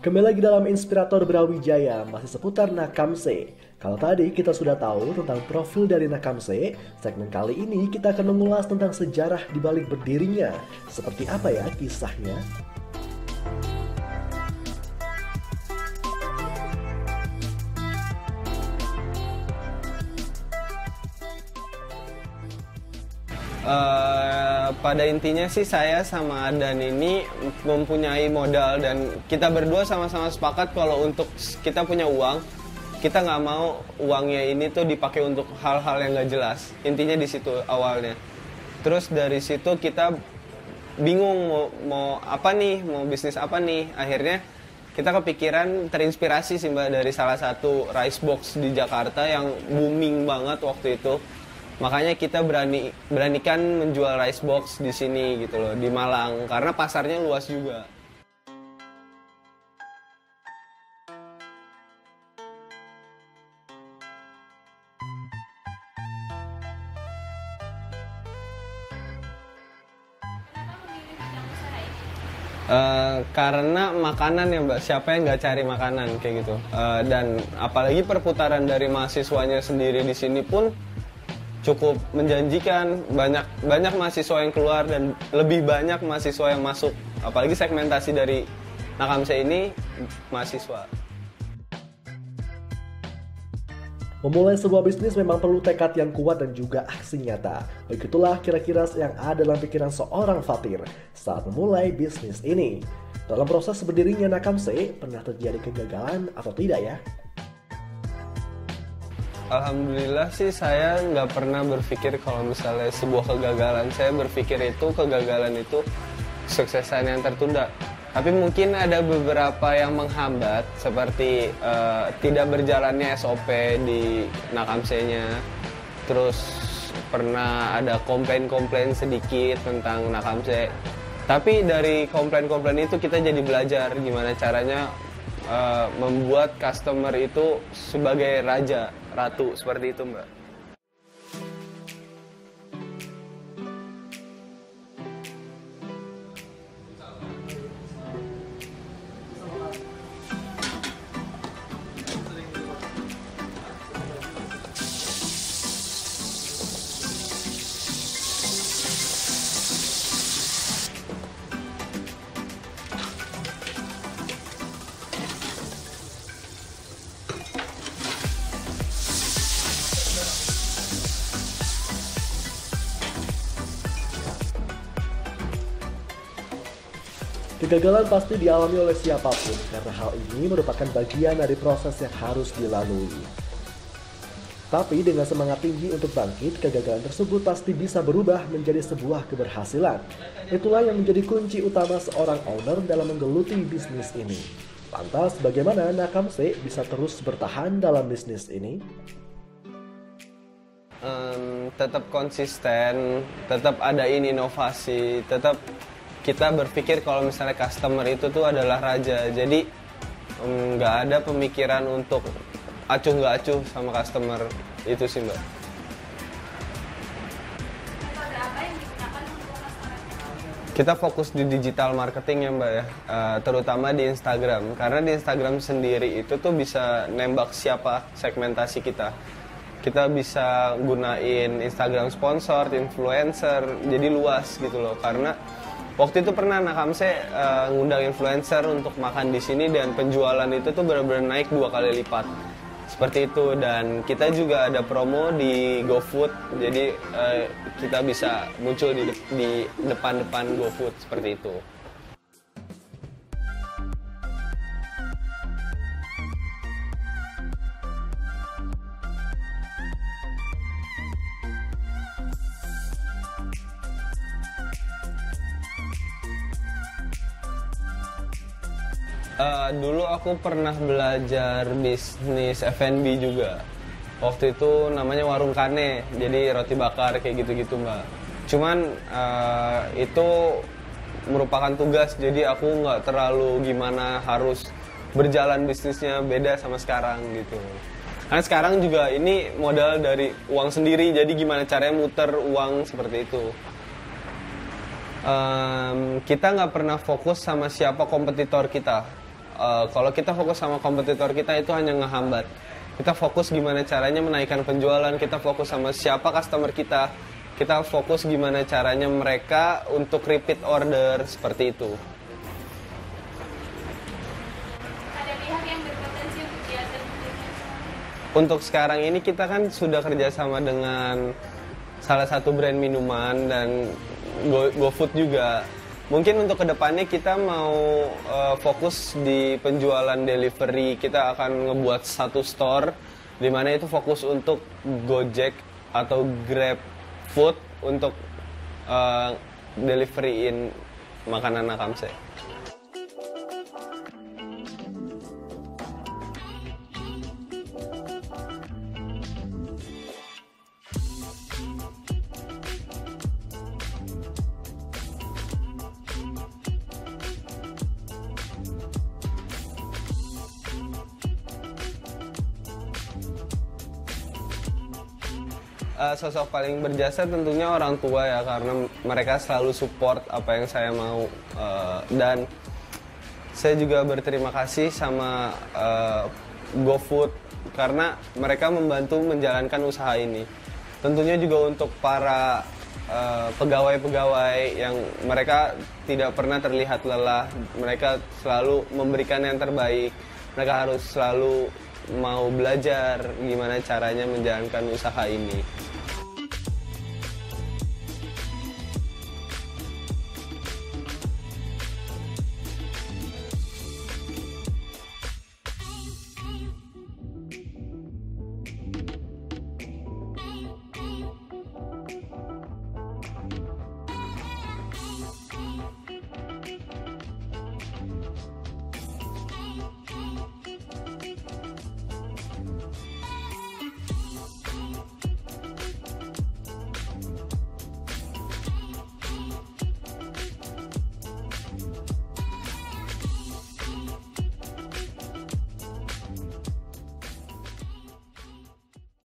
Kembali lagi dalam Inspirator Brawijaya, masih seputar Nakamse. Kalau tadi kita sudah tahu tentang profil dari Nakamse, segmen kali ini kita akan mengulas tentang sejarah di balik berdirinya. Seperti apa ya kisahnya? Pada intinya sih saya sama Adan ini mempunyai modal dan kita berdua sama-sama sepakat kalau untuk kita punya uang, kita nggak mau uangnya ini tuh dipakai untuk hal-hal yang nggak jelas. Intinya di situ awalnya. Terus dari situ kita bingung mau apa nih, mau bisnis apa nih. Akhirnya kita kepikiran terinspirasi sih Mbak dari salah satu rice box di Jakarta yang booming banget waktu itu. Makanya kita beranikan menjual rice box di sini gitu loh, di Malang, karena pasarnya luas juga. Karena makanan ya Mbak, siapa yang nggak cari makanan kayak gitu. Dan apalagi perputaran dari mahasiswanya sendiri di sini pun cukup menjanjikan, banyak mahasiswa yang keluar dan lebih banyak mahasiswa yang masuk. Apalagi segmentasi dari Nakamse ini mahasiswa. Memulai sebuah bisnis memang perlu tekad yang kuat dan juga aksi nyata. Begitulah kira-kira yang ada dalam pikiran seorang Fatir saat memulai bisnis ini. Dalam proses berdirinya Nakamse, pernah terjadi kegagalan atau tidak ya? Alhamdulillah sih saya nggak pernah berpikir kalau misalnya sebuah kegagalan. Saya berpikir itu kegagalan itu kesuksesan yang tertunda. Tapi mungkin ada beberapa yang menghambat seperti tidak berjalannya SOP di Nakamse-nya. Terus pernah ada komplain-komplain sedikit tentang Nakamse. Tapi dari komplain-komplain itu kita jadi belajar gimana caranya membuat customer itu sebagai raja, ratu, seperti itu Mbak. Kegagalan pasti dialami oleh siapapun karena hal ini merupakan bagian dari proses yang harus dilalui. Tapi dengan semangat tinggi untuk bangkit, kegagalan tersebut pasti bisa berubah menjadi sebuah keberhasilan. Itulah yang menjadi kunci utama seorang owner dalam menggeluti bisnis ini. Lantas bagaimana Nakamse bisa terus bertahan dalam bisnis ini? Tetap konsisten, tetap adain inovasi, tetap kita berpikir kalau misalnya customer itu tuh adalah raja, jadi nggak ada pemikiran untuk acuh nggak acuh sama customer, itu sih Mbak. Kita fokus di digital marketing ya Mbak ya, terutama di Instagram, karena di Instagram sendiri itu tuh bisa nembak siapa segmentasi kita. Kita bisa gunain Instagram sponsor, influencer, jadi luas gitu loh, karena waktu itu pernah Nakamse ngundang influencer untuk makan di sini dan penjualan itu tuh benar-benar naik 2 kali lipat. Seperti itu, dan kita juga ada promo di GoFood, jadi kita bisa muncul di depan-depan GoFood seperti itu. Dulu aku pernah belajar bisnis F&B juga. Waktu itu namanya Warung Kane, jadi roti bakar kayak gitu-gitu Mbak. Cuman itu merupakan tugas, jadi aku nggak terlalu gimana harus berjalan bisnisnya, beda sama sekarang gitu. Karena sekarang juga ini modal dari uang sendiri, jadi gimana caranya muter uang seperti itu. Kita nggak pernah fokus sama siapa kompetitor kita. kalau kita fokus sama kompetitor kita itu hanya ngehambat. Kita fokus gimana caranya menaikkan penjualan, kita fokus sama siapa customer kita fokus gimana caranya mereka untuk repeat order, seperti itu. Ada pihak yang berpotensi untuk diajak Untuk sekarang ini kita kan sudah kerjasama dengan salah satu brand minuman dan GoFood juga. Mungkin untuk kedepannya kita mau fokus di penjualan delivery. Kita akan ngebuat satu store di mana itu fokus untuk Gojek atau Grab Food untuk deliveryin makanan Nakamse. Sosok paling berjasa tentunya orang tua ya, karena mereka selalu support apa yang saya mau, dan saya juga berterima kasih sama GoFood karena mereka membantu menjalankan usaha ini. Tentunya juga untuk para pegawai-pegawai yang mereka tidak pernah terlihat lelah, mereka selalu memberikan yang terbaik, mereka harus selalu mau belajar gimana caranya menjalankan usaha ini.